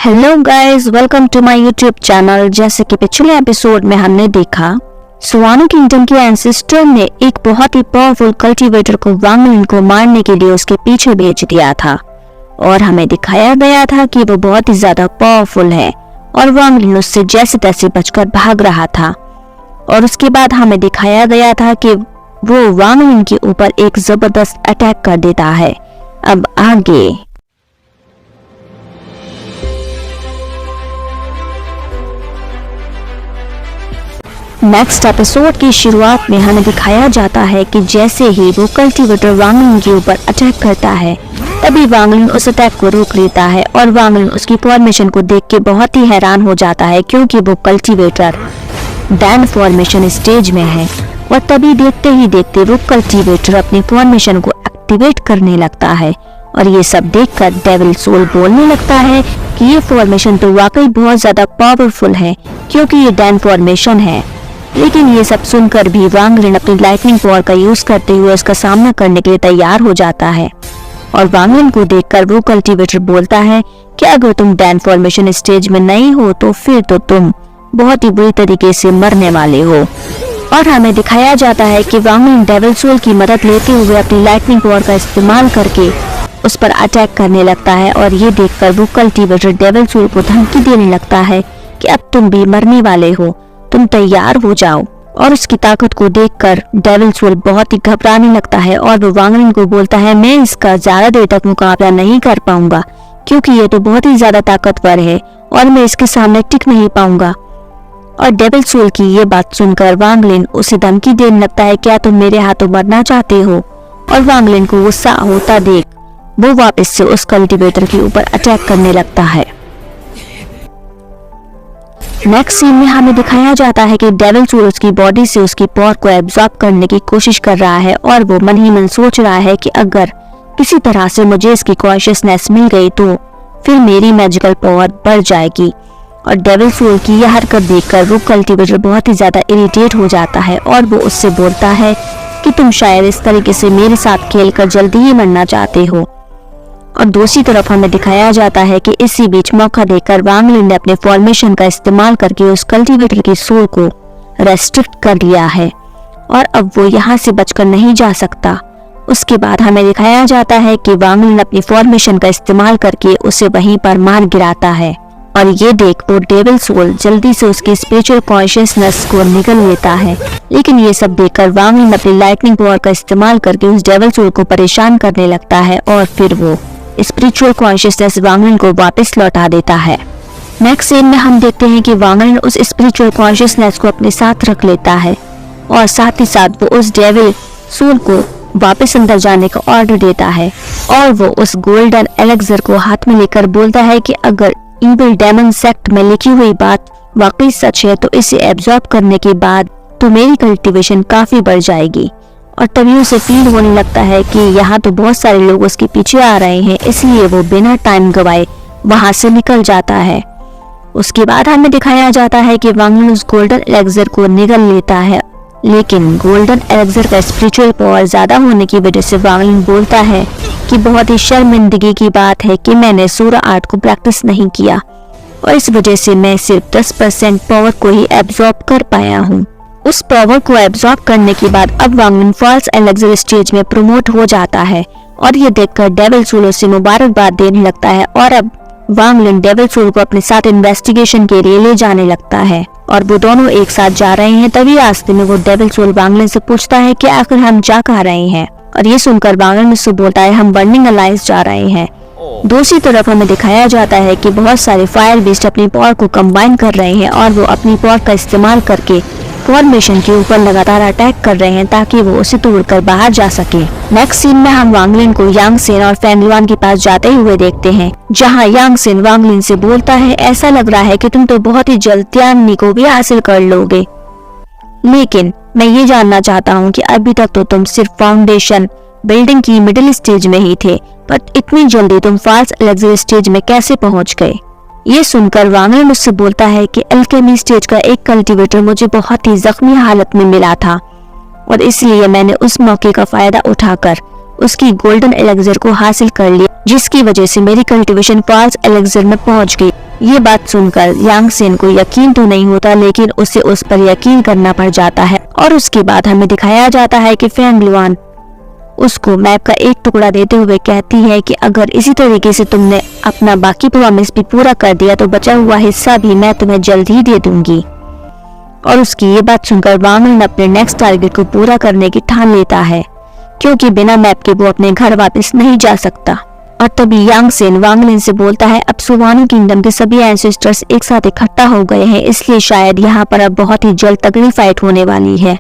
Hello guys, welcome to my YouTube channel. जैसे कि पिछले एपिसोड में हमने देखा, स्वानो किंगडम के एंसेस्टर ने एक बहुत ही पावरफुल कल्टीवेटर को वांग लिन को मारने के लिए उसके पीछे भेज दिया था और हमें दिखाया गया था कि वो बहुत ही ज्यादा पावरफुल है और वांग लिन उससे जैसे तैसे बचकर भाग रहा था। और उसके बाद हमें दिखाया गया था कि वो वांग लिन के ऊपर एक जबरदस्त अटैक कर देता है। अब आगे नेक्स्ट एपिसोड की शुरुआत में हमें दिखाया जाता है कि जैसे ही वो कल्टीवेटर वांग लिन के ऊपर अटैक करता है, तभी वांग लिन उस अटैक को रोक लेता है और वांग लिन उसकी फॉर्मेशन को देख के बहुत ही हैरान हो जाता है, क्योंकि वो कल्टीवेटर डैन फॉर्मेशन स्टेज में है। और तभी देखते ही देखते वो कल्टीवेटर अपनी फॉर्मेशन को एक्टिवेट करने लगता है और ये सब देखकर डेविल सोल बोलने लगता है कि ये फॉर्मेशन तो वाकई बहुत ज्यादा पावरफुल है, क्योंकि ये डैन फॉर्मेशन है। लेकिन ये सब सुनकर भी वांग लिन अपनी लाइटनिंग पावर का यूज करते हुए उसका सामना करने के लिए तैयार हो जाता है। और वांग लिन को देखकर वो कल्टीवेटर बोलता है कि अगर तुम डैन फॉर्मेशन स्टेज में नहीं हो तो फिर तो तुम बहुत ही बुरी तरीके से मरने वाले हो। और हमें दिखाया जाता है कि वांग लिन डेविल सोल की मदद लेते हुए अपनी लाइटनिंग पावर का इस्तेमाल करके उस पर अटैक करने लगता है। और ये देखकर वो कल्टीवेटर डेविल सोल को धमकी देने लगता है कि अब तुम भी मरने वाले हो, तुम तैयार हो जाओ। और उसकी ताकत को देखकर डेविल सोल बहुत ही घबराने लगता है और वो वांग लिन को बोलता है, मैं इसका ज्यादा देर तक मुकाबला नहीं कर पाऊंगा, क्योंकि ये तो बहुत ही ज्यादा ताकतवर है और मैं इसके सामने टिक नहीं पाऊंगा। और डेविल सोल की ये बात सुनकर वांग लिन उसे धमकी देने लगता है, क्या तुम मेरे हाथों मरना चाहते हो? और वांग लिन को गुस्सा होता देख वो वापस से उस कल्टीवेटर के ऊपर अटैक करने लगता है। नेक्स्ट सीन में हमें दिखाया जाता है कि डेविल सोल उसकी बॉडी से उसकी पावर को एब्जॉर्ब करने की कोशिश कर रहा है और वो मन ही मन सोच रहा है कि अगर किसी तरह से मुझे इसकी कॉन्शियसनेस मिल गई तो फिर मेरी मैजिकल पावर बढ़ जाएगी। और डेविल सोल की यह हरकत देखकर वो कल्टीवेटर बहुत ही ज्यादा इरिटेट हो जाता है और वो उससे बोलता है कि तुम शायद इस तरीके से मेरे साथ खेलकर जल्दी ही मरना चाहते हो। और दूसरी तरफ हमें दिखाया जाता है कि इसी बीच मौका देकर वांग लिन ने अपने फॉर्मेशन का इस्तेमाल करके उस कल्टीवेटर की सोल को रेस्ट्रिक्ट कर लिया है और अब वो यहाँ से बचकर नहीं जा सकता। उसके बाद हमें दिखाया जाता है कि वांग लिन अपनी फॉर्मेशन का इस्तेमाल करके उसे वहीं पर मार गिराता है। और ये देख वो डेविल सोल जल्दी से उसकी स्पिरिचुअल कॉन्शियसनेस को निगल लेता है। लेकिन ये सब देखकर वांग लिन अपनी लाइटनिंग पावर का इस्तेमाल करके उस डेविल सोल को परेशान करने लगता है और फिर वो स्पिरिचुअल कॉन्शियसनेस वांग लिन को वापस लौटा देता है। नेक्स्ट सीन में हम देखते हैं कि वांग लिन उस स्पिरिचुअल कॉन्शियसनेस को अपने साथ रख लेता है और साथ ही साथ वो उस डेविल सोल को वापस अंदर जाने का ऑर्डर देता है। और वो उस गोल्डन एलेक्सर को हाथ में लेकर बोलता है कि अगर इविल डेमन सेक्ट में लिखी हुई बात वाकई सच है तो इसे एब्जॉर्ब करने के बाद तो मेरी कल्टीवेशन काफी बढ़ जाएगी। और तभी उसे फील होने लगता है कि यहाँ तो बहुत सारे लोग उसके पीछे आ रहे हैं, इसलिए वो बिना टाइम गवाए वहां से निकल जाता है। उसके बाद हमें दिखाया जाता है कि वांग लिन उस गोल्डन एलेक्सर को निगल लेता है, लेकिन गोल्डन एलेक्सर का स्पिरिचुअल पावर ज्यादा होने की वजह से वांग लिन बोलता है कि बहुत ही शर्मिंदगी की बात है कि मैंने सूरा आर्ट को प्रैक्टिस नहीं किया और इस वजह से मैं सिर्फ 10% पावर को ही एब्जॉर्ब कर पाया हूँ। उस पावर को एब्जॉर्ब करने के बाद अब वांग लिन फॉल्स एलेक्सर स्टेज में प्रमोट हो जाता है और ये देखकर डेविल सोल उसे मुबारकबाद देने लगता है। और अब वांग लिन डेविल सोल को अपने साथ इन्वेस्टिगेशन के लिए ले जाने लगता है और वो दोनों एक साथ जा रहे हैं। तभी रास्ते में वो डेविल सोल वांग लिन से पूछता है कि आखिर हम जा कहाँ रहे हैं। और ये सुनकर वांग लिन उससे बोलता है, हम बर्निंग अलायंस जा रहे हैं। दूसरी तरफ हमें दिखाया जाता है कि बहुत सारे फायर बीस्ट अपनी पावर को कंबाइन कर रहे हैं और वो अपनी पावर का इस्तेमाल करके फॉर्मेशन के ऊपर लगातार अटैक कर रहे हैं ताकि वो उसे तोड़कर बाहर जा सके। नेक्स्ट सीन में हम वांग लिन को यांग सेन और फैंग लुआन के पास जाते हुए देखते हैं, जहां यांग सेन वांग लिन से बोलता है, ऐसा लग रहा है कि तुम तो बहुत ही जल्द तियान्नी को भी हासिल कर लोगे, लेकिन मैं ये जानना चाहता हूँ कि अभी तक तो तुम सिर्फ फाउंडेशन बिल्डिंग की मिडिल स्टेज में ही थे, पर इतनी जल्दी तुम फॉल्स एलेक्सर स्टेज में कैसे पहुँच गए? ये सुनकर वांग लिन मुझसे बोलता है कि अल्केमी स्टेज का एक कल्टीवेटर मुझे बहुत ही जख्मी हालत में मिला था और इसलिए मैंने उस मौके का फायदा उठाकर उसकी गोल्डन एलेक्सर को हासिल कर लिया, जिसकी वजह से मेरी कल्टीवेशन फॉल्स एलेक्सर में पहुंच गई ये बात सुनकर यांग सेन को यकीन तो नहीं होता, लेकिन उसे उस पर यकीन करना पड़ जाता है। और उसके बाद हमें दिखाया जाता है कि फेंग लुआन उसको मैप का एक टुकड़ा देते हुए कहती है कि अगर इसी तरीके से तुमने अपना बाकी प्रॉमिस भी पूरा कर दिया तो बचा हुआ हिस्सा भी मैं तुम्हें जल्द ही दे दूंगी। और उसकी ये बात सुनकर वांग लिन अपने नेक्स्ट टारगेट को पूरा करने की ठान लेता है, क्योंकि बिना मैप के वो अपने घर वापस नहीं जा सकता। और तभी यांग सेन वांग लिन से बोलता है, अब सुवानु किंगडम के सभी एंसेस्टर्स एक साथ इकट्ठा हो गए हैं, इसलिए शायद यहाँ पर अब बहुत ही जल्द तगड़ी फाइट होने वाली है।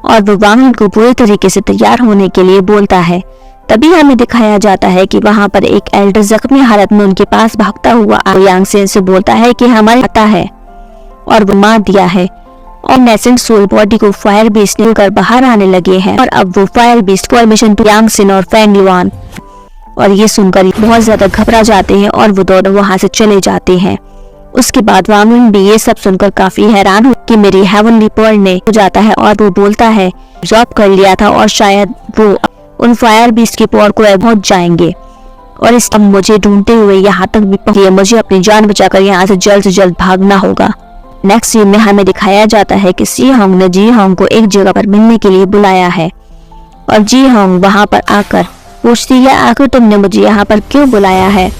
और वो वांग लिन को पूरे तरीके से तैयार होने के लिए बोलता है। तभी हमें दिखाया जाता है कि वहाँ पर एक एल्डर जख्मी हालत में उनके पास भागता हुआ यांग सेन से बोलता है कि हमारे पता है और वो मार दिया है। और नेसेंट सोल बॉडी को फायर बीस्ट लेकर बाहर आने लगे हैं। और अब वो फायर बीस्ट फॉर्मेशन पे यांग सेन और फेंग लुआन, और ये सुनकर बहुत ज्यादा घबरा जाते हैं और वो दोनों वहां से चले जाते हैं। उसके बाद वांग लिन भी ये सब सुनकर काफी हैरान हो कि मेरी हेवनली पर्ल ने हो जाता है। और वो बोलता है जॉब कर लिया था और शायद वो उन फायर बीस्ट के पावर को पहुंच जाएंगे। और इस अब मुझे ढूंढते हुए यहाँ तक भी पहुंचे, मुझे अपनी जान बचाकर यहाँ से जल्द भागना होगा। नेक्स्ट सीन में हमें दिखाया जाता है कि सी होंग ने जी होंग को एक जगह पर मिलने के लिए बुलाया है। और जी होंग वहां पर आकर पूछती है, आखिर तुमने मुझे यहाँ पर क्यों बुलाया है।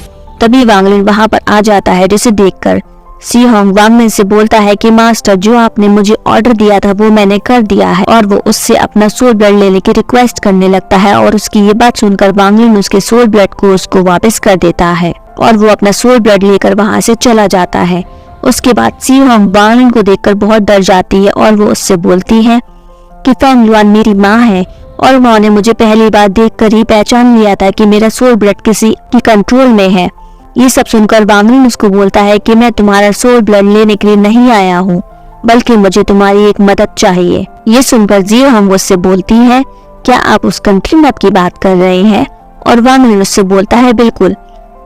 तभी वांग लिन वहां पर आ जाता है, जिसे देखकर सी होंग वांग लिन से बोलता है कि मास्टर, जो आपने मुझे ऑर्डर दिया था वो मैंने कर दिया है। और वो उससे अपना सोल ब्लड लेने की रिक्वेस्ट करने लगता है। और उसकी ये बात सुनकर वांग लिन उसके सोल ब्लड को उसको वापस कर देता है और वो अपना सोल ब्लड लेकर वहां से चला जाता है। उसके बाद सी होंग वांग लिन को देखकर बहुत डर जाती है और वो उससे बोलती है कि फेंग लुआन मेरी माँ है और उन्होंने मुझे पहली बार देखकर ही पहचान लिया था कि मेरा सोल ब्लड किसी की कंट्रोल में है। ये सब सुनकर वांग लिन उसको बोलता है कि मैं तुम्हारा सोल ब्लड लेने के लिए नहीं आया हूँ, बल्कि मुझे तुम्हारी एक मदद चाहिए। ये सुनकर जी होंग उससे बोलती है, क्या आप उस कंट्री मैप की बात कर रहे हैं। और वांग लिन उससे बोलता है, बिल्कुल,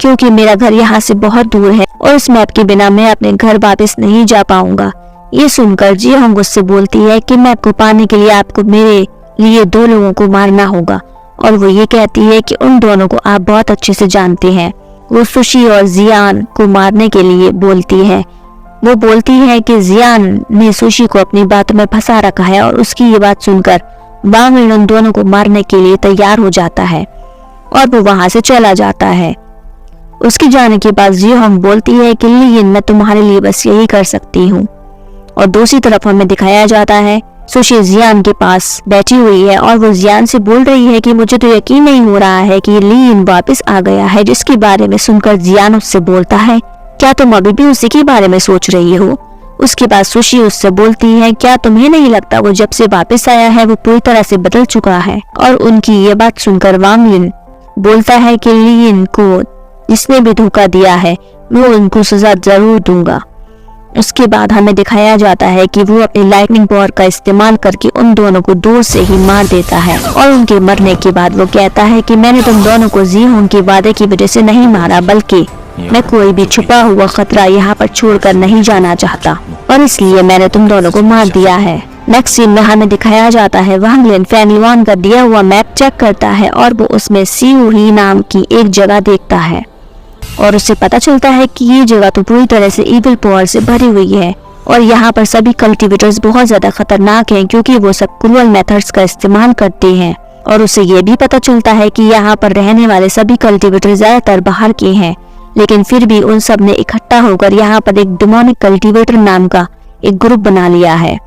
क्योंकि मेरा घर यहाँ से बहुत दूर है और इस मैप के बिना मैं अपने घर वापस नहीं जा पाऊंगा। ये सुनकर जी होंग उससे बोलती है कि मैप को पाने के लिए आपको मेरे लिए 2 लोगों को मारना होगा। और वो ये कहती है कि उन दोनों को आप बहुत अच्छे से जानते हैं। वो सुशी और जियान को मारने के लिए बोलती है। वो बोलती है कि जियान ने सुशी को अपनी बातों में फंसा रखा है। और उसकी ये बात सुनकर वांग लिन उन दोनों को मारने के लिए तैयार हो जाता है और वो वहां से चला जाता है। उसके जाने के बाद जी होंग बोलती है कि लियन, मैं तुम्हारे लिए बस यही कर सकती हूँ। और दूसरी तरफ हमें दिखाया जाता है सुशी जियान के पास बैठी हुई है और वो जियान से बोल रही है कि मुझे तो यकीन नहीं हो रहा है कि लियन वापस आ गया है। जिसके बारे में सुनकर जियान उससे बोलता है, क्या तुम अभी भी उसी के बारे में सोच रही हो। उसके बाद सुशी उससे बोलती है, क्या तुम्हें नहीं लगता वो जब से वापस आया है वो पूरी तरह से बदल चुका है। और उनकी ये बात सुनकर वांग लिन बोलता है कि लियन को जिसने भी धोखा दिया है मैं उनको सजा जरूर दूंगा। उसके बाद हमें दिखाया जाता है कि वो अपनी लाइटनिंग पावर का इस्तेमाल करके उन दोनों को दूर से ही मार देता है। और उनके मरने के बाद वो कहता है कि मैंने तुम दोनों को जी होंग के वादे की वजह से नहीं मारा, बल्कि मैं कोई भी छुपा हुआ खतरा यहाँ पर छोड़कर नहीं जाना चाहता और इसलिए मैंने तुम दोनों को मार दिया है। नेक्स्ट सीन में हमें दिखाया जाता है वांग लिन फेंग लुआन का दिया हुआ मैप चेक करता है और वो उसमें सीयू ही नाम की एक जगह देखता है। और उससे पता चलता है कि ये जगह तो पूरी तरह से इविल पावर से भरी हुई है और यहाँ पर सभी कल्टीवेटर्स बहुत ज्यादा खतरनाक हैं, क्योंकि वो सब क्रूअल मेथड्स का इस्तेमाल करते हैं। और उसे ये भी पता चलता है कि यहाँ पर रहने वाले सभी कल्टीवेटर ज्यादातर बाहर के हैं, लेकिन फिर भी उन सब ने इकट्ठा होकर यहाँ पर एक डिमोनिक कल्टीवेटर नाम का एक ग्रुप बना लिया है।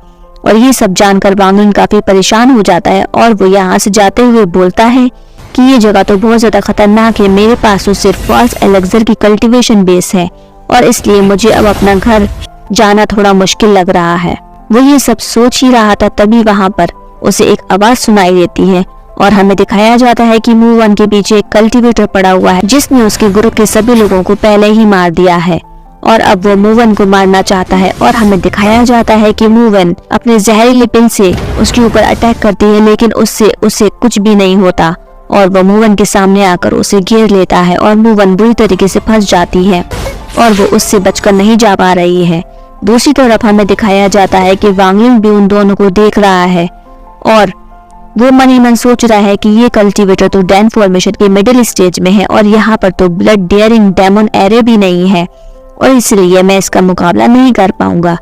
और ये सब जानकर वांग लिन काफी परेशान हो जाता है और वो यहाँ से जाते हुए बोलता है कि ये जगह तो बहुत ज्यादा खतरनाक है, मेरे पास तो सिर्फ फॉल्स एलेक्सर की कल्टीवेशन बेस है और इसलिए मुझे अब अपना घर जाना थोड़ा मुश्किल लग रहा है। वो ये सब सोच ही रहा था, तभी वहाँ पर उसे एक आवाज सुनाई देती है और हमें दिखाया जाता है कि मूवन के पीछे एक कल्टीवेटर पड़ा हुआ है जिसने उसके ग्रुप के सभी लोगों को पहले ही मार दिया है और अब वो मूवन को मारना चाहता है। और हमें दिखाया जाता है कि मूवन अपने जहरीले पिन से उसके ऊपर अटैक करती है, लेकिन उससे उसे कुछ भी नहीं होता और वो मूवन के सामने आकर उसे घेर लेता है और मूवन बुरी तरीके से फंस जाती है और वो उससे बचकर नहीं जा पा रही है। दूसरी तरफ हमें दिखाया जाता है कि वांग लिन भी उन दोनों को देख रहा है और वो मन ही मन सोच रहा है कि ये कल्टीवेटर तो डैन फॉर्मेशन के मिडिल स्टेज में है और यहाँ पर तो ब्लड डेयरिंग डेमन एरे भी नहीं है और इसलिए मैं इसका मुकाबला नहीं कर पाऊंगा।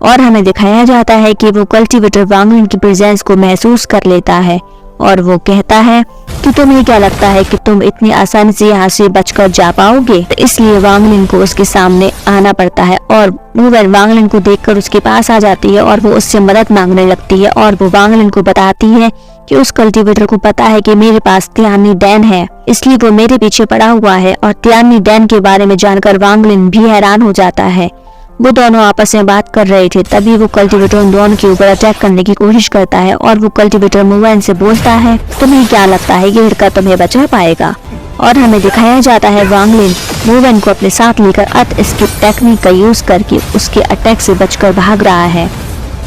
और हमें दिखाया जाता है कि वो कल्टीवेटर वांग लिन की प्रेजेंस को महसूस कर लेता है और वो कहता है कि तुम्हें क्या लगता है कि तुम इतनी आसानी से यहाँ से बचकर जा पाओगे। तो इसलिए वांग लिन को उसके सामने आना पड़ता है और मूवेन वांग लिन को देखकर उसके पास आ जाती है और वो उससे मदद मांगने लगती है और वो वांग लिन को बताती है कि उस कल्टीवेटर को पता है कि मेरे पास तियानी डैन है, इसलिए वो मेरे पीछे पड़ा हुआ है। और तियानी डैन के बारे में जानकर वांग लिन भी हैरान हो जाता है। वो दोनों आपस में बात कर रहे थे, तभी वो कल्टीवेटर उन दोनों के ऊपर अटैक करने की कोशिश करता है और वो कल्टीवेटर मूवेन से बोलता है, तुम्हें क्या लगता है ये लड़का तुम्हें बचा पाएगा। और हमें दिखाया जाता है वांग लिन मूवेन को अपने साथ लेकर अर्थ एस्केप टेक्निक का यूज करके उसके अटैक से बचकर भाग रहा है,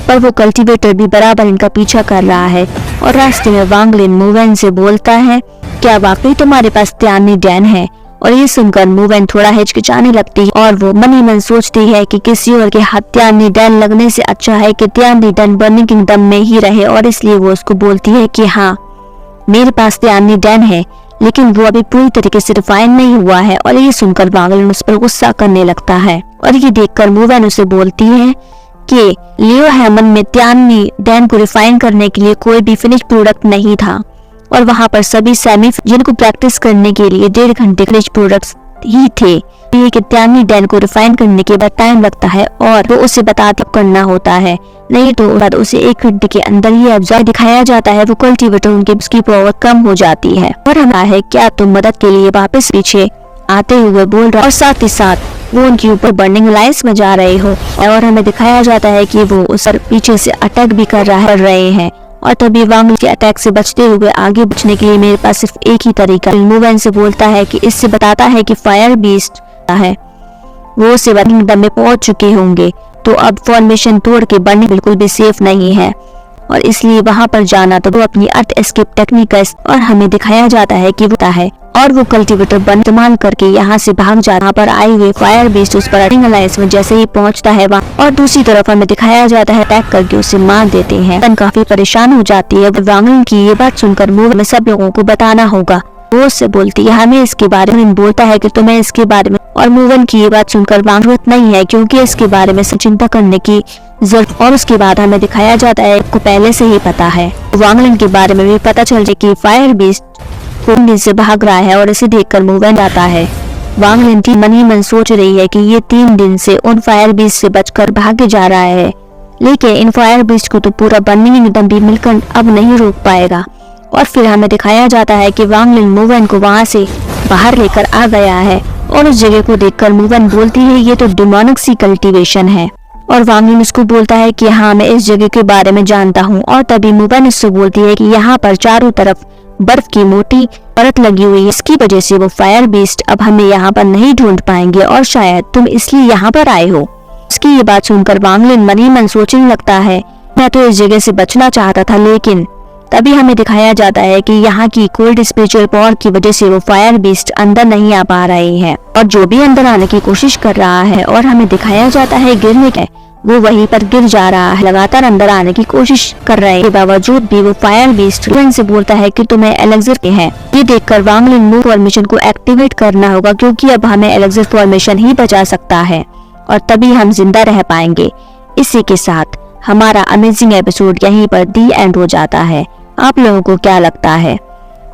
पर वो कल्टीवेटर भी बराबर इनका पीछा कर रहा है। और रास्ते में वांग लिन मूवेन से बोलता है, क्या वाकई तुम्हारे पास तियानी डैन है। और ये सुनकर मूवेन थोड़ा हिचकिचाने लगती है और वो मन ही मन सोचती है कि किसी और के हाथ तियानी डैन लगने से अच्छा है कि तियानी डैन बर्निंग किंगडम में ही रहे। और इसलिए वो उसको बोलती है कि हाँ, मेरे पास तियानी डैन है, लेकिन वो अभी पूरी तरीके से रिफाइन नहीं हुआ है। और ये सुनकर वांग लिन उस पर गुस्सा करने लगता है और ये देखकर मूवेन उसे बोलती है कि लियो हैमन में तियानी डैन को रिफाइन करने के लिए कोई भी फिनिश प्रोडक्ट नहीं था और वहां पर सभी सेमी जिनको प्रैक्टिस करने के लिए 1.5 घंटे फिनिश प्रोडक्ट्स ही थे। ये कि तियानी डैन को रिफाइन करने के बाद टाइम लगता है और वो उसे बताते करना होता है, नहीं तो बाद उसे 1 घंटे के अंदर ही एब्जॉर्ब दिखाया जाता है। वो कल्टीवेटर उनके उसकी पावर कम हो जाती है और हमें है क्या तुम मदद के लिए वापस पीछे आते हुए बोल रहा और साथ ही साथ वो उनके ऊपर बर्निंग लाइट्स बजा रहे हो। और हमें दिखाया जाता है कि वो उस पर पीछे से अटैक भी कर रहे हैं। और तभी वांग लिन के अटैक से बचते हुए आगे बचने के लिए मेरे पास सिर्फ एक ही तरीका। मूवेन से बोलता है कि इससे बताता है कि फायर बीस्ट है, वो से किंगडम में पहुंच चुके होंगे, तो अब फॉर्मेशन तोड़ के बर्निंग बिल्कुल भी सेफ नहीं है और इसलिए वहां पर जाना तो वो अपनी अर्थ एस्केप टेक्निक है। और हमें दिखाया जाता है कि वो है और वो कल्टीवेटर बन इस्तेमाल करके यहाँ से भाग जाता पर आए हुए फायर बीस्ट उस पर अलायंस में जैसे ही पहुंचता है वहाँ और दूसरी तरफ हमें दिखाया जाता है अटैक करके उसे मार देते हैं। तन काफी परेशान हो जाती है। वांग लिन की ये बात सुनकर मूव में सब लोगों को बताना होगा। वो उससे बोलती है हमें इसके बारे में, बोलता है कि तुम्हें इसके बारे में। और मूवन की ये बात सुनकर वांग जरूरत नहीं है क्योंकि इसके बारे में चिंता करने की जरूरत। और उसके बाद हमें दिखाया जाता है आपको पहले से ही पता है। वांग लिन के बारे में भी पता चल जाए कि फायर बीस्ट कुंडी से भाग रहा है और इसे देखकर मूवेन आता है। वांग लिन की मन ही मन सोच रही है कि ये 3 दिन से उन फायर बीस्ट से बचकर भागे जा रहा है, लेकिन इन फायर बीस्ट को तो पूरा बर्निंग किंगडम भी मिलकर अब नहीं रोक पाएगा। और फिर हमें दिखाया जाता है कि वांग लिन मूवेन को वहां से बाहर लेकर आ गया है और उस जगह को देखकर मूवेन बोलती है ये तो डिमोनिक सी कल्टीवेशन है। और वांग लिन उसको बोलता है कि हाँ मैं इस जगह के बारे में जानता हूँ। और तभी मूवेन उससे बोलती है कि यहाँ पर चारों तरफ बर्फ की मोटी परत लगी हुई है, इसकी वजह से वो फायर बीस्ट अब हमें यहाँ पर नहीं ढूंढ पाएंगे और शायद तुम इसलिए यहाँ पर आए हो। उसकी ये बात सुनकर वांग लिन मन ही मन सोचने लगता है मैं तो इस जगह से बचना चाहता था, लेकिन तभी हमें दिखाया जाता है कि यहाँ की कोल्ड स्पिरिचुअल पावर की वजह से वो फायर बीस्ट अंदर नहीं आ पा रहे हैं और जो भी अंदर आने की कोशिश कर रहा है और हमें दिखाया जाता है गिरने का वो वहीं पर गिर जा रहा है। लगातार अंदर आने की कोशिश कर रहे के बावजूद भी वो फायर बीस्ट से बोलता है कि तुम्हें एलेक्सर के हैं। ये देखकर वांग लिन मूव फॉर्मेशन को एक्टिवेट करना होगा क्योंकि अब हमें एलेक्सर फॉर्मेशन ही बचा सकता है और तभी हम जिंदा रह पाएंगे। इसी के साथ हमारा अमेजिंग एपिसोड यहीं पर दी एंड हो जाता है। आप लोगों को क्या लगता है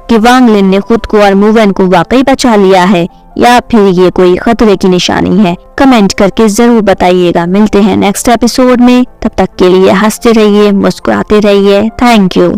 कि वांग लिन ने खुद को और मूवेन को वाकई बचा लिया है या फिर ये कोई खतरे की निशानी है? कमेंट करके जरूर बताइएगा। मिलते हैं नेक्स्ट एपिसोड में, तब तक के लिए हंसते रहिए, मुस्कुराते रहिए। Thank you.